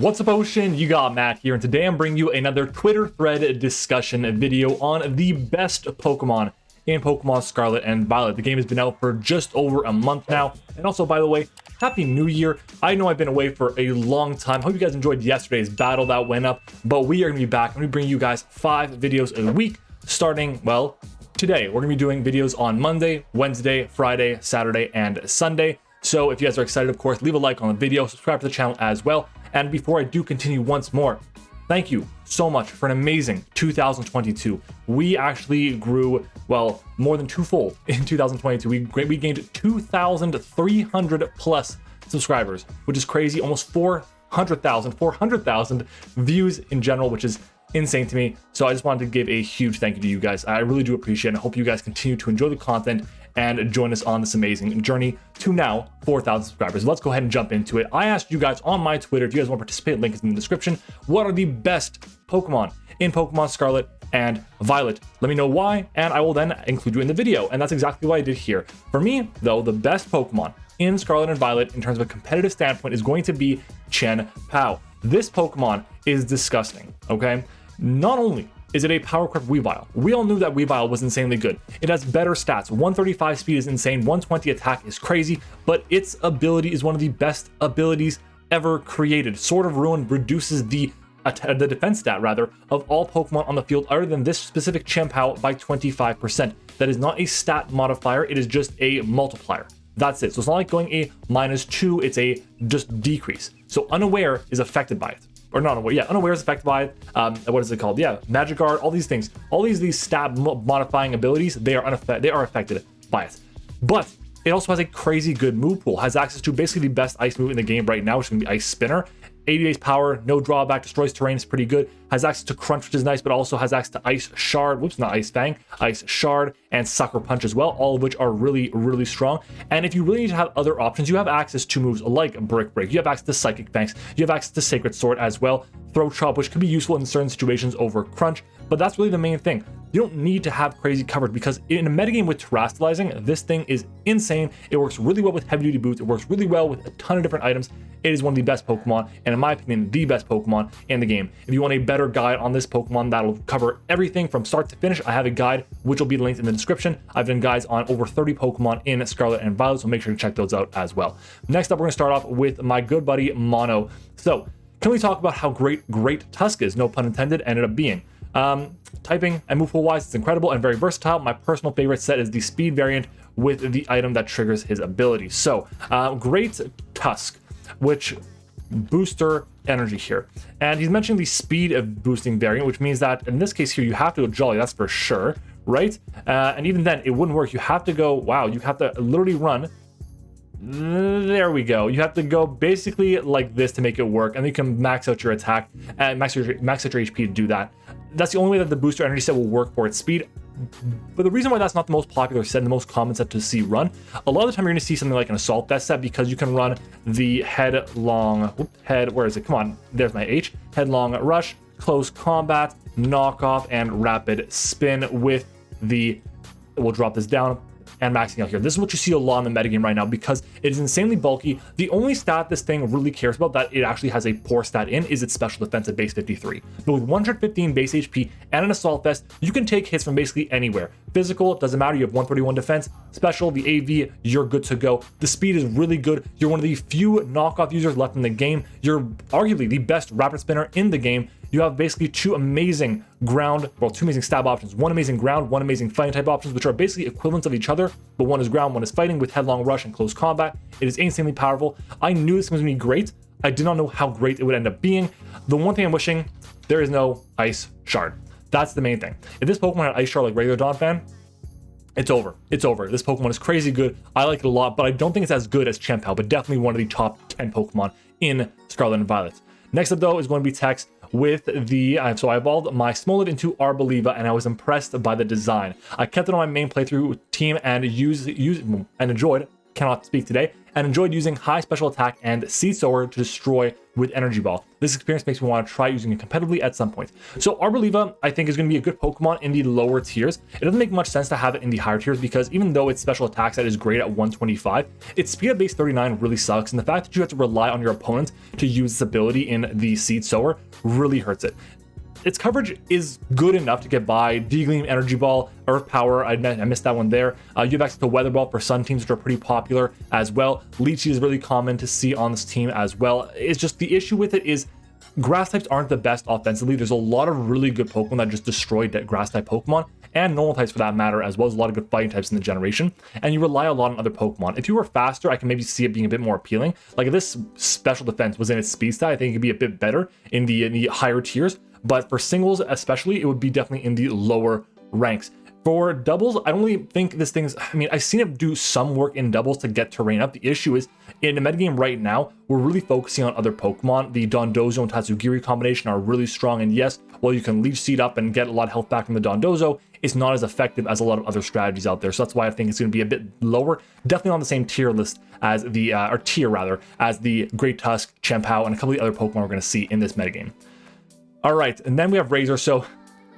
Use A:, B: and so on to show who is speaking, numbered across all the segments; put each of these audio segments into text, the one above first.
A: What's up, Ocean? You got Matt here, and today I'm bringing you another Twitter thread discussion video on the best Pokemon in Pokemon Scarlet and Violet. The game has been out for just over a month now, and also, by the way, Happy New Year. I know I've been away for a long time. Hope you guys enjoyed yesterday's battle that went up, but we are going to be back. I'm going to bring you guys 5 videos a week, starting, well, today. We're going to be doing videos on Monday, Wednesday, Friday, Saturday, and Sunday. So if you guys are excited, of course, leave a like on the video, subscribe to the channel as well. And before I do continue once more, thank you so much for an amazing 2022. We actually grew, well, more than twofold in 2022. We gained 2,300 plus subscribers, which is crazy. Almost 400,000 views in general, which is insane to me. So I just wanted to give a huge thank you to you guys. I really do appreciate it. I hope you guys continue to enjoy the content and join us on this amazing journey to now 4,000 subscribers. Let's go ahead and jump into it. I asked you guys on my Twitter, if you guys want to participate, link is in the description. What are the best Pokemon in Pokemon Scarlet and Violet? Let me know why, and I will then include you in the video. And that's exactly what I did here. For me, though, the best Pokemon in Scarlet and Violet in terms of a competitive standpoint is going to be Chien-Pao. This Pokemon is disgusting, okay? Not only is it a power creep Weavile. We all knew that Weavile was insanely good. It has better stats. 135 speed is insane. 120 attack is crazy, but its ability is one of the best abilities ever created. Sword of Ruin reduces the defense stat, rather, of all Pokemon on the field other than this specific Chien-Pao by 25%. That is not a stat modifier. It is just a multiplier. That's it. So it's not like going a -2. It's a just decrease. So Unaware is affected by it. Or not aware, yeah, Unaware is affected by it. What is it called? Yeah, Magic Guard, all these things. All these stat modifying abilities, they are affected by it. But it also has a crazy good move pool. Has access to basically the best ice move in the game right now, which is going to be Ice Spinner. 80 base power, no drawback, destroys terrain, is pretty good. Has access to Crunch, which is nice, but also has access to Ice Shard. Whoops, not Ice Fang. Ice Shard and Sucker Punch as well, all of which are really, really strong. And if you really need to have other options, you have access to moves like Brick Break. You have access to Psychic Fangs. You have access to Sacred Sword as well. Throat Chop, which could be useful in certain situations over Crunch. But that's really the main thing. You don't need to have crazy coverage because in a metagame with terastallizing, this thing is insane. It works really well with heavy duty boots. It works really well with a ton of different items. It is one of the best Pokemon, and in my opinion, the best Pokemon in the game. If you want a better guide on this Pokemon that'll cover everything from start to finish, I have a guide which will be linked in the description. I've done guides on over 30 Pokemon in Scarlet and Violet, so make sure to check those out as well. Next up, we're going to start off with my good buddy Mono. So, can we talk about how great Tusk is, no pun intended, ended up being? Typing and move pool wise, it's incredible and very versatile. My personal favorite set is the speed variant with the item that triggers his ability. So, great Tusk, which booster energy here. And he's mentioning the speed of boosting variant, which means that in this case here, you have to go Jolly, that's for sure, right? And even then, it wouldn't work. You have to go, wow, you have to literally run. There we go. You have to go basically like this to make it work, and then you can max out your attack and max out your HP to do that. That's the only way that the booster energy set will work for its speed. But the reason why that's not the most popular set and the most common set to see run, a lot of the time you're going to see something like an Assault Vest set because you can run the where is it? Come on, there's my H. Headlong Rush, Close Combat, Knockoff, and Rapid Spin with the, we'll drop this down, and maxing out here. This is what you see a lot in the metagame right now because it is insanely bulky. The only stat this thing really cares about that it actually has a poor stat in is its special defense at base 53. But with 115 base HP and an Assault Vest, you can take hits from basically anywhere. Physical, doesn't matter, you have 131 defense. Special, the AV, you're good to go. The speed is really good. You're one of the few knockoff users left in the game. You're arguably the best Rapid Spinner in the game. You have basically two amazing stab options. One amazing ground, one amazing fighting type options, which are basically equivalents of each other, but one is ground, one is fighting with Headlong Rush and Close Combat. It is insanely powerful. I knew this was going to be great. I did not know how great it would end up being. The one thing I'm wishing, there is no Ice Shard. That's the main thing. If this Pokemon had Ice Shard like regular Donphan, it's over. It's over. This Pokemon is crazy good. I like it a lot, but I don't think it's as good as Chien-Pao, but definitely one of the top 10 Pokemon in Scarlet and Violet. Next up, though, is going to be Tex with the, so I evolved my Smoliv into Arboliva, and I was impressed by the design. I kept it on my main playthrough team and enjoyed, cannot speak today, and enjoyed using high special attack and Seed Sower to destroy with Energy Ball. This experience makes me want to try using it competitively at some point. So Arboliva, I think, is going to be a good Pokemon in the lower tiers. It doesn't make much sense to have it in the higher tiers because even though its special attack set is great at 125, its speed at base 39 really sucks, and the fact that you have to rely on your opponent to use its ability in the Seed Sower really hurts it. Its coverage is good enough to get by. D-Gleam, Energy Ball, Earth Power, I missed that one there. You have access to Weather Ball for Sun teams, which are pretty popular as well. Leechy is really common to see on this team as well. It's just the issue with it is grass types aren't the best offensively. There's a lot of really good Pokemon that just destroyed grass type Pokemon, and normal types for that matter, as well as a lot of good fighting types in the generation, and you rely a lot on other Pokemon. If you were faster, I can maybe see it being a bit more appealing. Like if this special defense was in its speed stat, I think it could be a bit better in the higher tiers, but for singles especially, it would be definitely in the lower ranks. For doubles, I don't really think this thing's, I mean, I've seen it do some work in doubles to get terrain up. The issue is, in the metagame right now, we're really focusing on other Pokemon. The Dondozo and Tatsugiri combination are really strong, and yes, while you can Leech Seed up and get a lot of health back from the Dondozo, it's not as effective as a lot of other strategies out there. So that's why I think it's going to be a bit lower, definitely on the same tier list as the, as the Great Tusk, Chien-Pao, and a couple of the other Pokemon we're going to see in this metagame. All right, and then we have Razor. So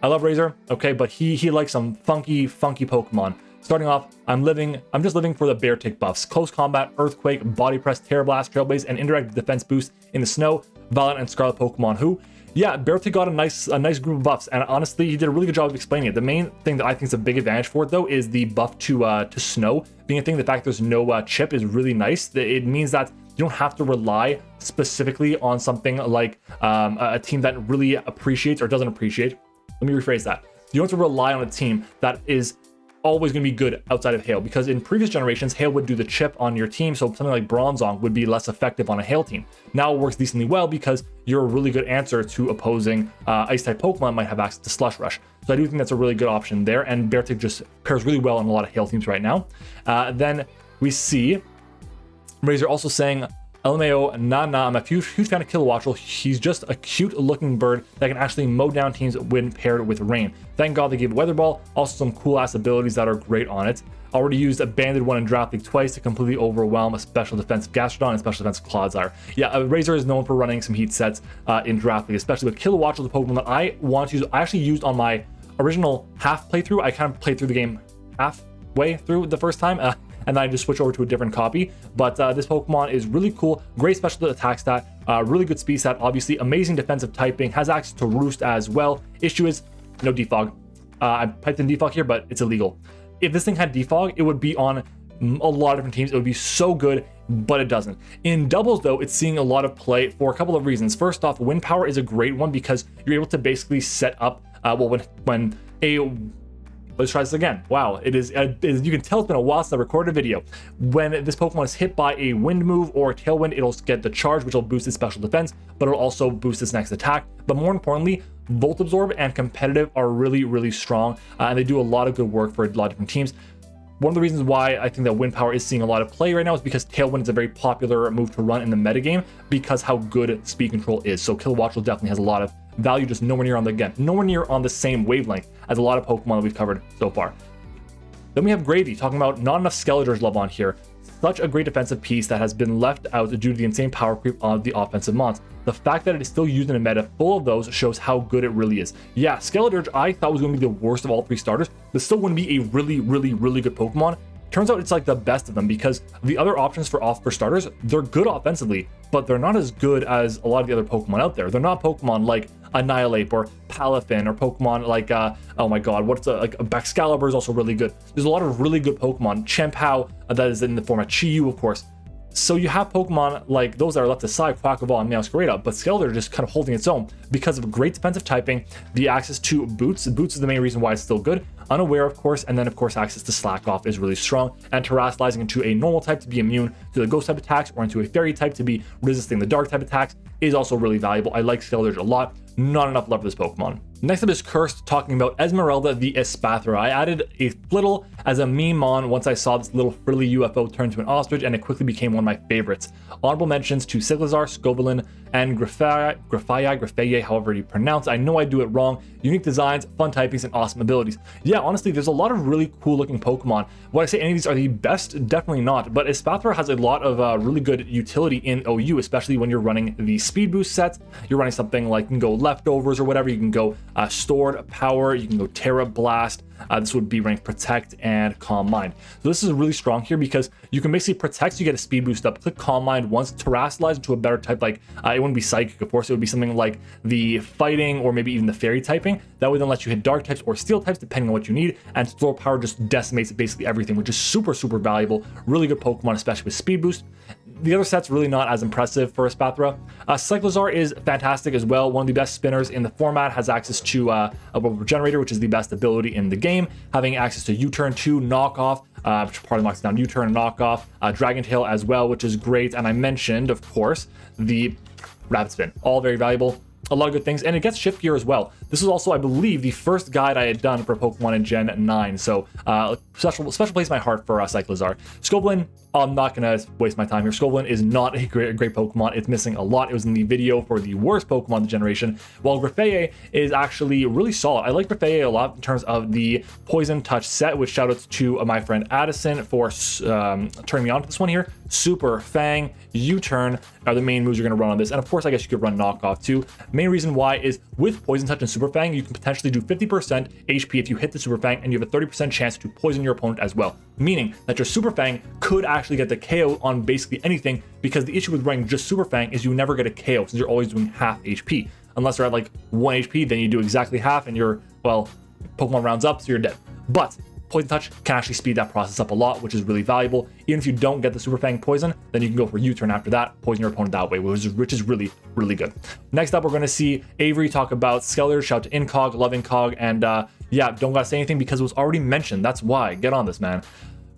A: I love Razor, okay, but he likes some funky Pokemon. Starting off, I'm just living for the Bear Tick buffs. Close Combat, Earthquake, Body Press, Terra Blast, Trailblaze, and Indirect Defense Boost in the Snow, Valiant, and Scarlet Pokemon who, yeah, Bear Tick got a nice group of buffs, and honestly, he did a really good job of explaining it. The main thing that I think is a big advantage for it, though, is the buff to Snow being a thing. The fact there's no chip is really nice. It means that you don't have to rely specifically on something like a team that really appreciates or doesn't appreciate. Let me rephrase that. You don't have to rely on a team that is always going to be good outside of Hail, because in previous generations, Hail would do the chip on your team, so something like Bronzong would be less effective on a Hail team. Now it works decently well because you're a really good answer to opposing Ice-type Pokemon might have access to Slush Rush. So I do think that's a really good option there, and Beartic just pairs really well on a lot of Hail teams right now. Then we see Razor also saying, LMAO, nah, I'm a huge fan of Kilowattrel. He's just a cute looking bird that can actually mow down teams when paired with rain. Thank God they gave Weather Ball, also some cool ass abilities that are great on it. Already used a Banded one in Draft League twice to completely overwhelm a special defensive Gastrodon and special defensive Clodsire. Yeah, Razor is known for running some heat sets in Draft League, especially with Kilowattrel, the Pokemon that I want to use. I actually used on my original half playthrough. I kind of played through the game halfway through the first time. And then I just switch over to a different copy. But this Pokemon is really cool. Great special attack stat, really good speed stat, obviously. Amazing defensive typing, has access to Roost as well. Issue is no defog. I typed in defog here, but it's illegal. If this thing had defog, it would be on a lot of different teams. It would be so good, but it doesn't. In doubles, though, it's seeing a lot of play for a couple of reasons. First off, Wind Power is a great one because you're able to basically set up, when a... Let's try this again. Wow, you can tell it's been a while since I recorded a video. When this Pokemon is hit by a wind move or a tailwind, it'll get the charge, which will boost its special defense, but it'll also boost its next attack. But more importantly, Volt Absorb and Competitive are really, really strong, and they do a lot of good work for a lot of different teams. One of the reasons why I think that Wind Power is seeing a lot of play right now is because Tailwind is a very popular move to run in the metagame because how good speed control is. So Kilowattrel definitely has a lot of value, just nowhere near on the same wavelength as a lot of Pokemon that we've covered so far. Then we have Gravy talking about not enough Skeletors love on here. Such a great defensive piece that has been left out due to the insane power creep of the offensive mons. The fact that it is still used in a meta full of those shows how good it really is. Yeah, Skeletor I thought was going to be the worst of all three starters, but still wouldn't be a really, really, really good Pokemon. Turns out it's like the best of them because the other options for starters, they're good offensively, but they're not as good as a lot of the other Pokemon out there. They're not Pokemon like Annihilate or Palafin or Pokemon like, oh my god, like Baxcalibur is also really good. There's a lot of really good Pokemon. Chien-Pao, that is in the form of Chi-Yu, of course. So you have Pokemon like those that are left aside, Quackaball and Meowscarada, but Skeletor just kind of holding its own because of great defensive typing, the access to Boots. Boots is the main reason why it's still good. Unaware, of course, and then of course access to Slack Off is really strong, and terrestrializing into a normal type to be immune to the ghost type attacks or into a fairy type to be resisting the dark type attacks is also really valuable. I like Skeletor a lot. Not enough love for this Pokemon. Next up is Cursed, talking about Esmeralda the Espathra. I added a flittle as a meme on once I saw this little frilly UFO turn to an ostrich, and it quickly became one of my favorites. Honorable mentions to Cyclizar, Scovelin, and Graffaye, however you pronounce it. I know I do it wrong. Unique designs, fun typings, and awesome abilities. Yeah, honestly, there's a lot of really cool looking Pokemon. Would I say any of these are the best? Definitely not, but Espathra has a lot of really good utility in OU, especially when you're running the speed boost sets. You're running something like, you can go Leftovers or whatever, you can go Stored Power, you can go Terra Blast. This would be ranked Protect and Calm Mind. So this is really strong here because you can basically Protect, so you get a speed boost up, click Calm Mind once, Terrasilize into a better type, like it wouldn't be Psychic, of course, it would be something like the Fighting or maybe even the Fairy typing. That would then let you hit Dark types or Steel types depending on what you need, and Store Power just decimates basically everything, which is super valuable. Really good Pokemon, especially with speed boost. The other set's really not as impressive for Espathra. Cyclizar is fantastic as well. One of the best spinners in the format, has access to a Regenerator, which is the best ability in the game. Having access to U-Turn 2, Knockoff, which part of knocks down U-Turn and Knockoff, Dragon Tail as well, which is great. And I mentioned, of course, the Rapid Spin. All very valuable. A lot of good things, and it gets Shift Gear as well. This was also, I believe, the first guide I had done for Pokemon in Gen 9, so special place in my heart for Cyclizar. Scovelin, I'm not going to waste my time here. Scovelin is not a great Pokemon. It's missing a lot. It was in the video for the worst Pokemon of the generation, while Graffaye is actually really solid. I like Graffaye a lot in terms of the Poison Touch set, which shoutouts to my friend Addison for turning me on to this one here. Super, Fang, U-Turn are the main moves you're going to run on this, and of course, I guess you could run Knockoff too. Main reason why is with Poison Touch and Super Fang, you can potentially do 50% HP if you hit the Super Fang, and you have a 30% chance to poison your opponent as well, meaning that your Super Fang could actually get the KO on basically anything, because the issue with running just Super Fang is you never get a KO since you're always doing half HP. Unless you're at like 1 HP, then you do exactly half and you're, well, Pokemon rounds up, so you're dead. But Poison Touch can actually speed that process up a lot, which is really valuable. Even if you don't get the Super Fang poison, then you can go for U-Turn after that, poison your opponent that way, which is really good. Next up, we're going to see Avery talk about Skeletor, shout to Incog, love Incog, and yeah, don't gotta say anything because it was already mentioned. That's why. Get on this, man.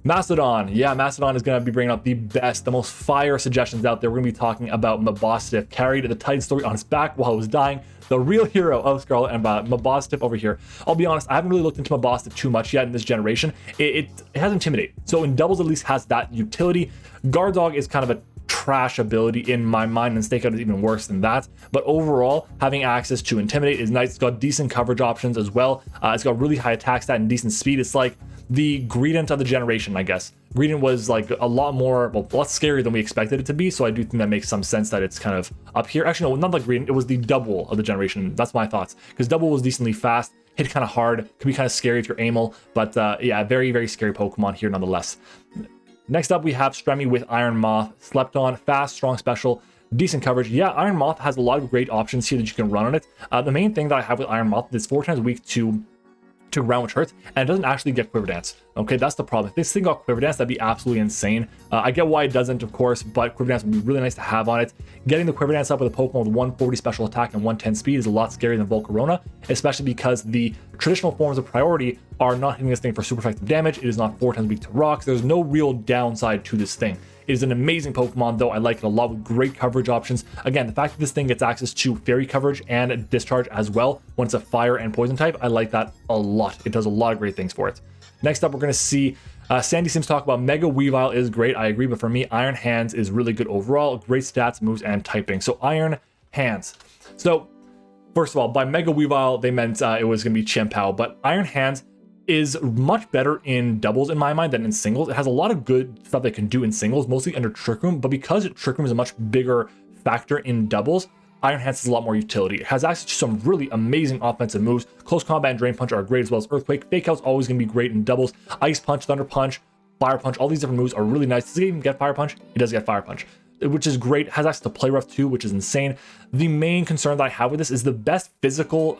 A: Mastodon. Yeah, Mastodon is going to be bringing up the best, the most fire suggestions out there. We're going to be talking about Mabosstiff, carried the Titan story on his back while he was dying. The real hero of Scarlet and Mabosstiff over here. I'll be honest, I haven't really looked into Mabosstiff too much yet in this generation. It has Intimidate. So in doubles at least has that utility. Guard Dog is kind of a trash ability in my mind, and Stakeout is even worse than that. But overall, having access to Intimidate is nice. It's got decent coverage options as well. It's got really high attack stat and decent speed. It's like the Greedent of the generation, I guess. Greedent was like a lot more, well, a lot scarier than we expected it to be, so I do think that makes some sense that it's kind of up here. Actually, no, not like Greedent, it was the Double of the generation. That's my thoughts, because Double was decently fast, hit kind of hard, could be kind of scary if you're Amel, but yeah, very scary Pokemon here nonetheless. Next up, we have Stremy with Iron Moth, Slept On, fast, strong special, decent coverage. Yeah, Iron Moth has a lot of great options here that you can run on it. The main thing that I have with Iron Moth is 4 times weak to ground, which hurts, and it doesn't actually get Quiver Dance. Okay, that's the problem. If this thing got Quiver Dance, that'd be absolutely insane. I get why it doesn't, of course, but Quiver Dance would be really nice to have on it. Getting the Quiver Dance up with a Pokemon with 140 special attack and 110 speed is a lot scarier than Volcarona, especially because the traditional forms of priority are not hitting this thing for super effective damage. It is not 4 times weak to rocks. There's no real downside to this thing. It is an amazing Pokemon, though. I like it a lot with great coverage options. Again, the fact that this thing gets access to Fairy coverage and Discharge as well when it's a Fire and Poison type, I like that a lot. It does a lot of great things for it. Next up, we're going to see Sandy Sims talk about Mega Weavile is great. I agree, but for me, Iron Hands is really good overall. Great stats, moves, and typing. So Iron Hands. So first of all, by Mega Weavile, they meant it was going to be Chien-Pao, but Iron Hands is much better in doubles in my mind than in singles. It has a lot of good stuff they can do in singles, mostly under Trick Room, but because Trick Room is a much bigger factor in doubles, Iron Hands has a lot more utility. It has access to some really amazing offensive moves. Close Combat and Drain Punch are great, as well as Earthquake. Fake Out's always going to be great in doubles. Ice Punch, Thunder Punch, Fire Punch, all these different moves are really nice. Does it even get Fire Punch? It does get Fire Punch, which is great. It has access to Play Rough too, which is insane. The main concern that I have with this is the best physical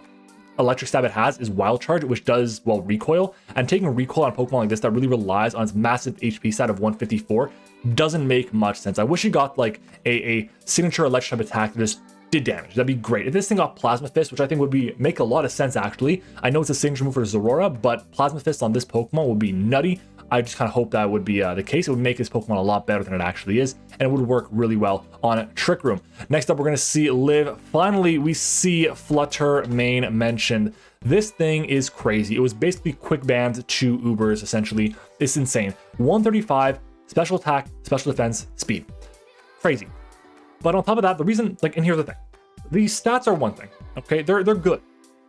A: electric stab it has is Wild Charge, which does, well, recoil, and taking a recoil on a Pokemon like this that really relies on its massive HP stat of 154 doesn't make much sense. I wish you got like a signature electric type attack that just did damage. That'd be great. If this thing got Plasma Fist, which I think would make a lot of sense actually. I know it's a signature move for Zorora, but Plasma Fist on this Pokemon would be nutty. I just kind of hope that would be the case. It would make this Pokemon a lot better than it actually is, and it would work really well on Trick Room. Next up, we're going to see Liv. Finally, we see Flutter Mane mentioned. This thing is crazy. It was basically quick banned to Ubers, essentially. It's insane. 135, special attack, special defense, speed. Crazy. But on top of that, the reason, like, and here's the thing. These stats are one thing, okay? They're good.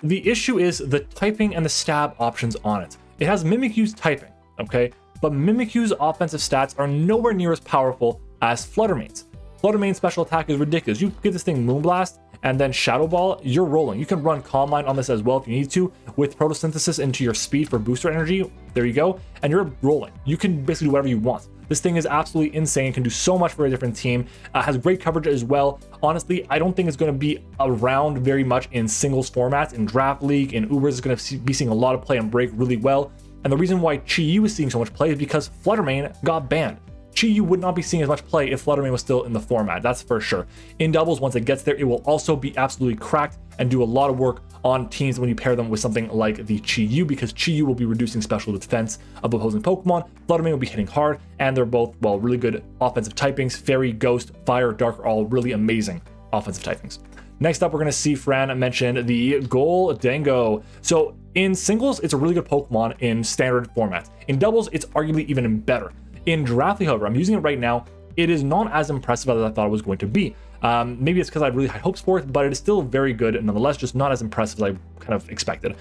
A: The issue is the typing and the stab options on it. It has Mimikyu's typing, okay? But Mimikyu's offensive stats are nowhere near as powerful as Flutter Mane's. Flutter Mane's special attack is ridiculous. You give this thing Moonblast and then Shadow Ball, you're rolling. You can run Calm Mind on this as well if you need to, with Photosynthesis into your speed for booster energy. There you go. And you're rolling. You can basically do whatever you want. This thing is absolutely insane, can do so much for a different team, has great coverage as well. Honestly, I don't think it's going to be around very much in singles formats. In Draft League, in Ubers, it's going to be seeing a lot of play and break really well. And the reason why Chi-Yu is seeing so much play is because Flutter Mane got banned. Chi-Yu would not be seeing as much play if Flutter Mane was still in the format, that's for sure. In doubles, once it gets there, it will also be absolutely cracked and do a lot of work on teams when you pair them with something like the Chi-Yu, because Chi-Yu will be reducing special defense of opposing Pokemon. Flutter Mane will be hitting hard, and they're both, well, really good offensive typings. Fairy, Ghost, Fire, Dark are all really amazing offensive typings. Next up, we're going to see Fran mention the Goldango. So in singles, it's a really good Pokemon in standard formats. In doubles, it's arguably even better. In Draft League, however, I'm using it right now. It is not as impressive as I thought it was going to be. Maybe it's because I had really high hopes for it, but it is still very good nonetheless, just not as impressive as I kind of expected.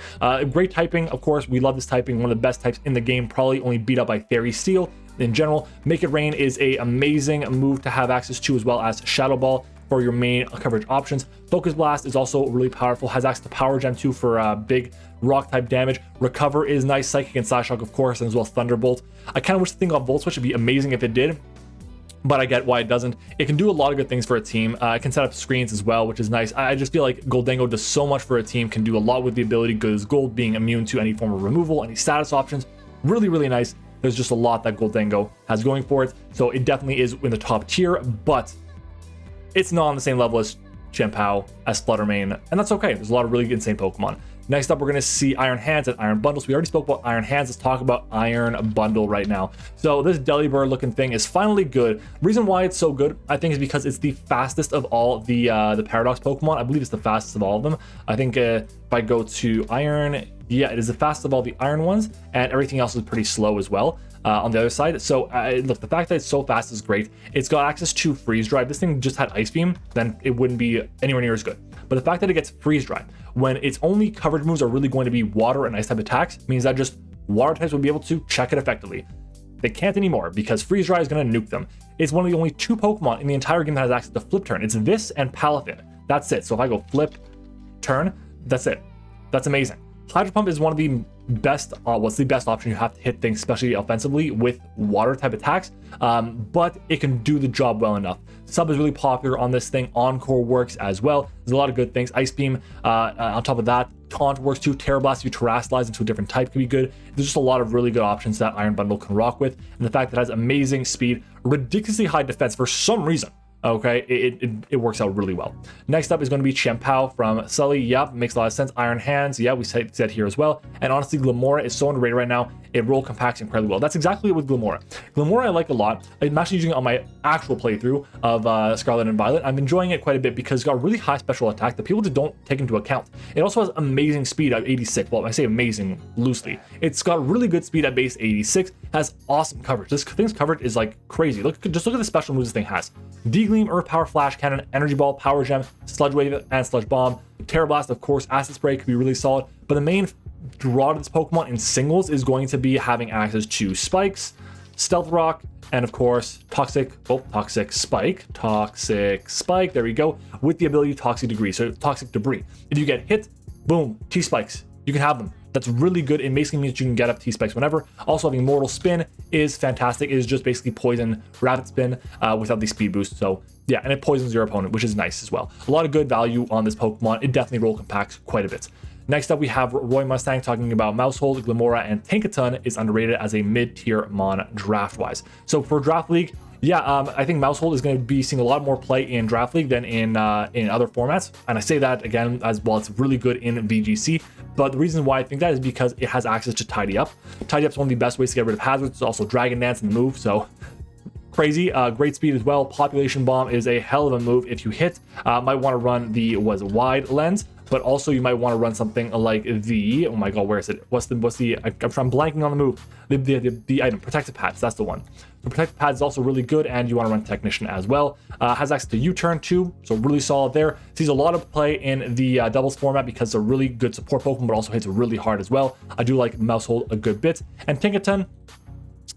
A: Great typing, of course. We love this typing, one of the best types in the game, probably only beat up by Fairy Steel. In general, Make It Rain is a amazing move to have access to, as well as Shadow Ball for your main coverage options. Focus Blast is also really powerful, has access to Power Gem too for big rock type damage. Recover is nice, Psychic and Psyshock of course, and as well as Thunderbolt. I kind of wish the thing got Volt Switch. It'd be amazing if it did, but I get why it doesn't. It can do a lot of good things for a team. It can set up screens as well, which is nice. I just feel like Goldango does so much for a team, can do a lot with the ability, because Gold being immune to any form of removal, any status options. Really, really nice. There's just a lot that Goldango has going for it. So it definitely is in the top tier, but it's not on the same level as Chien-Pao, as Flutter Mane, and that's okay. There's a lot of really insane Pokemon. Next up, we're going to see Iron Hands and Iron Bundle. So we already spoke about Iron Hands. Let's talk about Iron Bundle right now. So this Delibird looking thing is finally good. Reason why it's so good, I think, is because it's the fastest of all the Paradox Pokemon. I believe it's the fastest of all of them. I think if I go to Iron, yeah, it is the fastest of all the Iron ones, and everything else is pretty slow as well. On the other side. So look, the fact that it's so fast is great. It's got access to Freeze Dry. If this thing just had Ice Beam, then it wouldn't be anywhere near as good. But the fact that it gets Freeze Dry, when its only coverage moves are really going to be water and ice type attacks, means that just water types will be able to check it effectively. They can't anymore because Freeze Dry is going to nuke them. It's one of the only two Pokemon in the entire game that has access to Flip Turn. It's this and Palafin. That's it. So if I go Flip Turn, that's it. That's amazing. Hydro Pump is one of the best, what's the best option you have to hit things, especially offensively with water type attacks, but it can do the job well enough. Sub is really popular on this thing. Encore works as well. There's a lot of good things. Ice Beam, on top of that, Taunt works too. Terra Blast, you Terrasilize into a different type can be good. There's just a lot of really good options that Iron Bundle can rock with, and the fact that it has amazing speed, ridiculously high defense for some reason. Okay, it works out really well. Next up is going to be Chien-Pao from Sully. Yep, makes a lot of sense. Iron Hands, yeah, we said here as well. And honestly, Glimmora is so underrated right now. It roll compacts incredibly well. That's exactly it with Glimmora. Glimmora I like a lot. I'm actually using it on my actual playthrough of Scarlet and Violet. I'm enjoying it quite a bit because it's got really high special attack that people just don't take into account. It also has amazing speed at 86. Well, I say amazing loosely. It's got really good speed at base 86. Has awesome coverage. This thing's coverage is like crazy. Just look at the special moves this thing has. D-Gleam, Earth Power, Flash Cannon, Energy Ball, Power Gem, Sludge Wave, and Sludge Bomb. Terra Blast, of course, Acid Spray could be really solid, but the main draw to this Pokemon in singles is going to be having access to Spikes, Stealth Rock, and of course, Toxic Spike, there we go, with the ability Toxic Degree, so Toxic Debris. If you get hit, boom, T-Spikes, you can have them. That's really good. It basically means you can get up T-Spikes whenever. Also having Mortal Spin is fantastic. It is just basically poison Rapid Spin without the speed boost. So yeah, and it poisons your opponent, which is nice as well. A lot of good value on this Pokemon. It definitely roll compacts quite a bit. Next up, we have Roy Mustang talking about Mousehold, Glimmora, and Tankaton is underrated as a mid-tier mon draft-wise. So for Draft League, yeah, I think Maushold is going to be seeing a lot more play in Draft League than in other formats. And I say that again as well, it's really good in VGC. But the reason why I think that is because it has access to Tidy Up. Tidy Up is one of the best ways to get rid of hazards. It's also Dragon Dance in the move, so crazy. Great speed as well. Population Bomb is a hell of a move if you hit. Might want to run the wide lens, but also you might want to run something like the, oh my god, where is it? What's the I'm blanking on the move. The item, Protective Pads, that's the one. The Protective Pads is also really good, and you want to run Technician as well. Has access to U-Turn too, so really solid there. Sees a lot of play in the doubles format because it's a really good support Pokemon, but also hits really hard as well. I do like Maushold a good bit. And Tinkaton,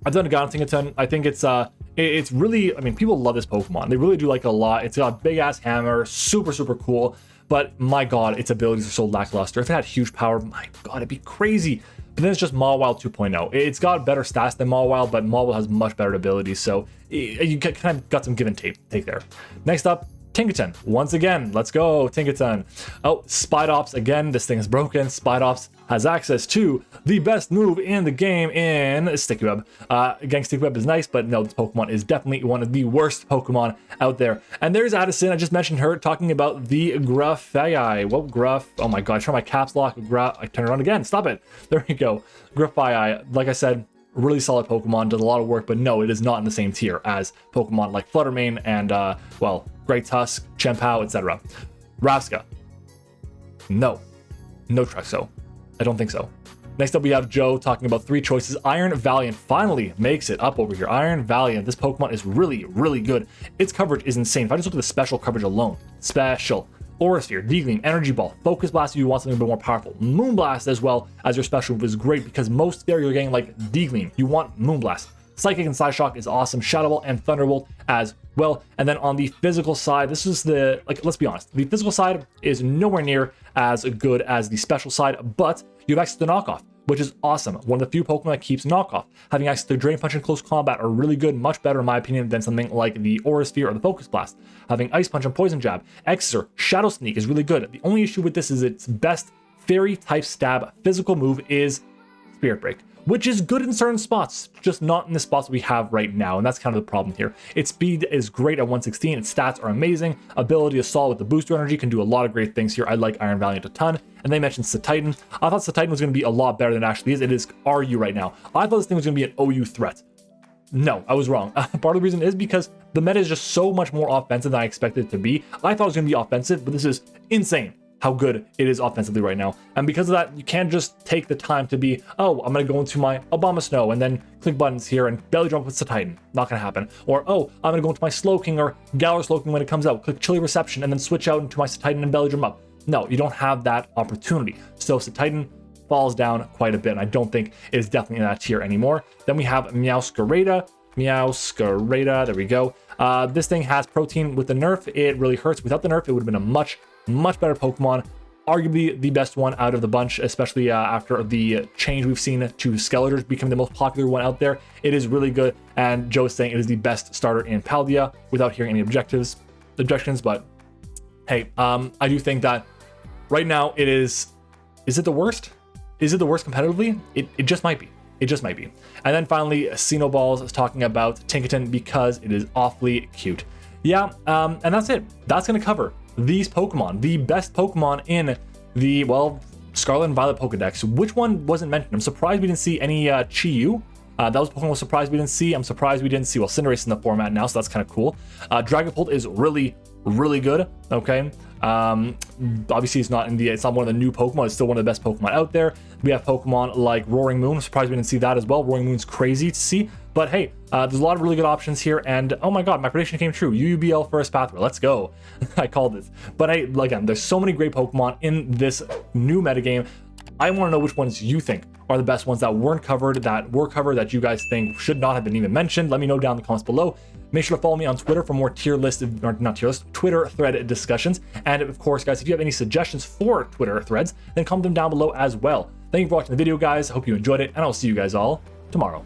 A: I've done a guide on Tinkaton. I think it's really, I mean, people love this Pokemon. They really do like it a lot. It's got a big ass hammer, super, super cool. But my god, its abilities are so lackluster. If it had huge power, my god, it'd be crazy. But then it's just Mawile 2.0. It's got better stats than Mawile, but Mawile has much better abilities. So you kind of got some give and take there. Next up, Tinkaton. Once again, let's go, Tinkaton. Oh, Spidops again. This thing is broken. Spidops has access to the best move in the game in Sticky Web. Again, Sticky Web is nice, but no, this Pokemon is definitely one of the worst Pokemon out there. And there's Addison. I just mentioned her talking about the Grafaiai. What Gruff? Oh my god, I turn my caps lock. I turn it on again. Stop it. There we go. Grafaiai. Like I said, really solid Pokemon, did a lot of work, but no, it is not in the same tier as Pokemon like Flutter Mane and, well, Great Tusk, Chien-Pao, etc. Raska. No trust so. I don't think so. Next up, we have Joe talking about 3 choices. Iron Valiant finally makes it up over here. Iron Valiant. This Pokemon is really, really good. Its coverage is insane. If I just look at the special coverage alone, special. Aura Sphere, D-Gleam, Energy Ball, Focus Blast if you want something a bit more powerful. Moonblast as well as your special move is great because most there you're getting like D-Gleam. You want Moonblast. Psychic and Psyshock is awesome. Shadow Ball and Thunderbolt as well. And then on the physical side, this is the, like, let's be honest, the physical side is nowhere near as good as the special side, but you have access to knockoff, which is awesome. One of the few Pokemon that keeps knockoff. Having access to Drain Punch and Close Combat are really good, much better in my opinion than something like the Aura Sphere or the Focus Blast. Having Ice Punch and Poison Jab, Exeter, Shadow Sneak is really good. The only issue with this is its best Fairy type stab physical move is Spirit Break, which is good in certain spots, just not in the spots we have right now, and that's kind of the problem here. Its speed is great at 116, its stats are amazing, ability Assault with the booster energy can do a lot of great things here. I like Iron Valiant a ton, and they mentioned Cetitan. I thought Cetitan was going to be a lot better than it actually is. It is RU right now. I thought this thing was going to be an OU threat. No, I was wrong. Part of the reason is because the meta is just so much more offensive than I expected it to be. I thought it was going to be offensive, but this is insane how good it is offensively right now. And because of that, you can't just take the time to be, oh, I'm going to go into my Obama Snow and then click buttons here and belly jump with Cetitan. Not going to happen. Or, oh, I'm going to go into my Slowking or Galar Slowking when it comes out, click Chilly Reception and then switch out into my Cetitan and belly jump up. No, you don't have that opportunity. So Cetitan falls down quite a bit, and I don't think it is definitely in that tier anymore. Then we have Meowscarada. There we go. This thing has protein. With the nerf, it really hurts. Without the nerf, it would have been a much better Pokemon, arguably the best one out of the bunch, especially after the change we've seen to Skeletors become the most popular one out there. It is really good, and Joe is saying it is the best starter in Paldea without hearing any objections, but hey, I do think that right now it is it the worst? Is it the worst competitively? It just might be. It just might be. And then finally, Xenoballs is talking about Tinkaton because it is awfully cute. Yeah, and that's it. That's going to cover these Pokemon, the best Pokemon in the, well, Scarlet and Violet Pokedex. Which one wasn't mentioned? I'm surprised we didn't see any Chi-Yu. That was Pokemon I was surprised we didn't see. I'm surprised we didn't see, well, Cinderace in the format now, so that's kind of cool. Dragapult is really, really good, okay? Obviously it's not one of the new Pokemon, it's still one of the best Pokemon out there. We have Pokemon like Roaring Moon. I'm surprised we didn't see that as well. Roaring Moon's crazy to see, but hey, there's a lot of really good options here, and oh my god, my prediction came true. UUBL first pathway, let's go. I called this. But hey, again, there's so many great Pokemon in this new metagame. I want to know which ones you think are the best ones that weren't covered, that you guys think should not have been even mentioned. Let me know down in the comments below. Make sure to follow me on Twitter for more Twitter thread discussions. And of course, guys, if you have any suggestions for Twitter threads, then comment them down below as well. Thank you for watching the video, guys. I hope you enjoyed it, and I'll see you guys all tomorrow.